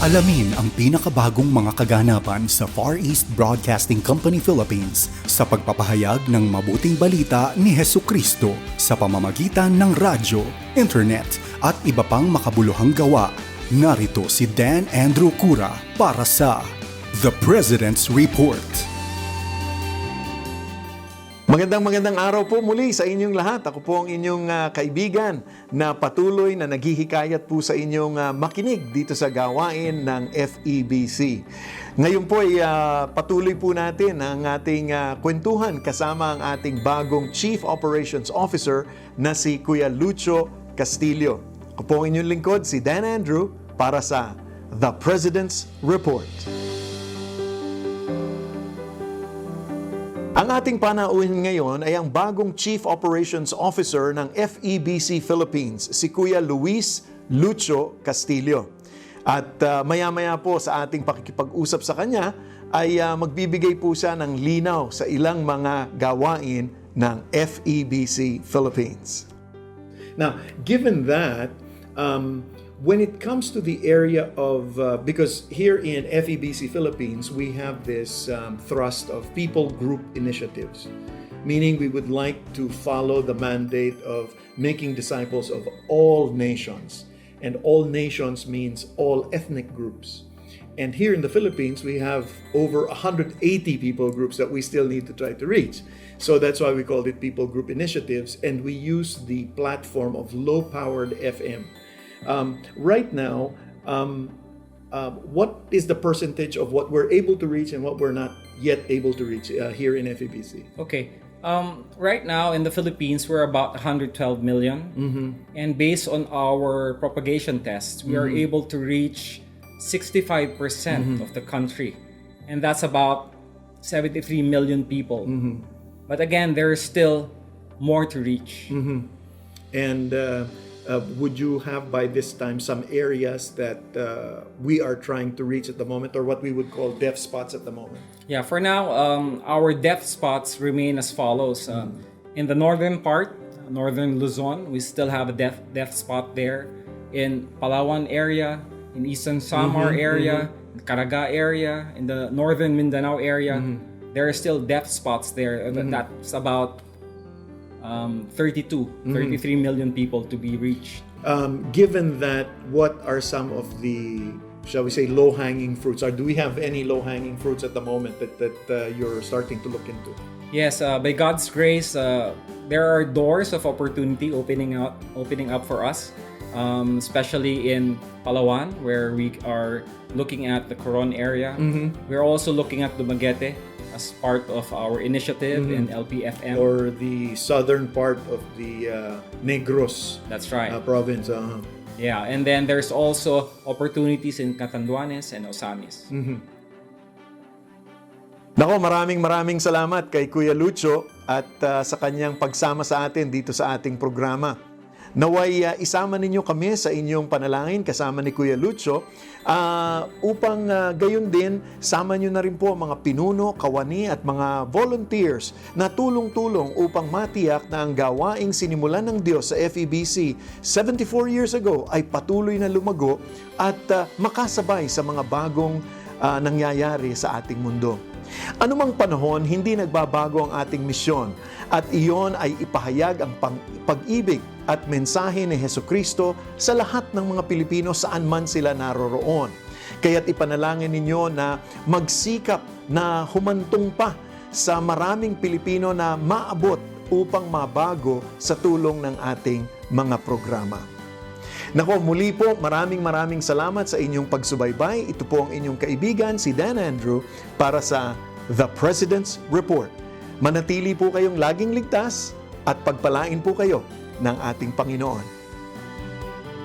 Alamin ang pinakabagong mga kaganapan sa Far East Broadcasting Company Philippines sa pagpapahayag ng mabuting balita ni Hesukristo sa pamamagitan ng radyo, internet at iba pang makabuluhang gawa. Narito si Dan Andrew Cura para sa The President's Report. Magandang araw po muli sa inyong lahat. Ako po ang inyong kaibigan na patuloy na naghihikayat po sa inyong makinig dito sa gawain ng FEBC. Ngayon po ay patuloy po natin ang ating kwentuhan kasama ang ating bagong Chief Operations Officer na si Kuya Lucho Castillo. Ako po ang inyong lingkod, si Dan Andrew, para sa The President's Report. Ang ating panauhin ngayon ay ang bagong Chief Operations Officer ng FEBC Philippines, si Kuya Luis Lucho Castillo. At maya-maya po sa ating pakikipag-usap sa kanya ay magbibigay po siya ng linaw sa ilang mga gawain ng FEBC Philippines. Now, given that, when it comes to the area of, because here in FEBC Philippines, we have this thrust of people group initiatives, meaning we would like to follow the mandate of making disciples of all nations. And all nations means all ethnic groups. And here in the Philippines, we have over 180 people groups that we still need to try to reach. So that's why we called it people group initiatives, and we use the platform of low-powered FM. Right now, what is the percentage of what we're able to reach and what we're not yet able to reach here in FEBC? Okay. Right now in the Philippines, we're about 112 million. Mm-hmm. And based on our propagation tests, we are able to reach 65% of the country. And that's about 73 million people. Mm-hmm. But again, there is still more to reach. Mm-hmm. And would you have by this time some areas that we are trying to reach at the moment, or what we would call deaf spots at the moment? Yeah, for now, our deaf spots remain as follows. In the northern part, northern Luzon, we still have a deaf spot there. In Palawan area, in Eastern Samar area, in Caraga area, in the northern Mindanao area, there are still deaf spots there. That's about 33 million people to be reached. Given that, what are some of the, shall we say, low-hanging fruits? Or do we have any low-hanging fruits at the moment that you're starting to look into? Yes, by God's grace, there are doors of opportunity opening up for us, especially in Palawan, where we are looking at the Coron area. We're also looking at Dumaguete as part of our initiative in LPFM. Or the southern part of the Negros. That's right. Province. Yeah, and then there's also opportunities in Catanduanes and Osamis. Nako, maraming salamat kay Kuya Lucho at sa kanyang pagsama sa atin dito sa ating programa. Naway isama ninyo kami sa inyong panalangin kasama ni Kuya Lucho upang gayon din sama nyo na rin po mga pinuno, kawani at mga volunteers na tulong-tulong upang matiyak na ang gawaing sinimulan ng Diyos sa FEBC 74 years ago ay patuloy na lumago at makasabay sa mga bagong nangyayari sa ating mundo. Anumang panahon, hindi nagbabago ang ating misyon at iyon ay ipahayag ang pag-ibig at mensahe ni Hesukristo sa lahat ng mga Pilipino saan man sila naroroon. Kaya't ipanalangin ninyo na magsikap na humantong pa sa maraming Pilipino na maabot upang mabago sa tulong ng ating mga programa. Nako, muli po, maraming salamat sa inyong pagsubaybay. Ito po ang inyong kaibigan, si Dan Andrew, para sa The President's Report. Manatili po kayong laging ligtas at pagpalain po kayo ng ating Panginoon.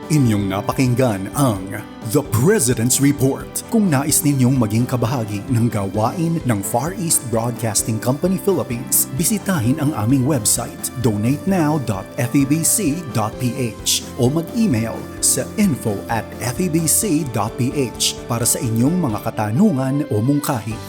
Inyong napakinggan ang The President's Report. Kung nais ninyong maging kabahagi ng gawain ng Far East Broadcasting Company Philippines, bisitahin ang aming website donatenow.febc.ph o mag-email sa info@febc.ph para sa inyong mga katanungan o mungkahi.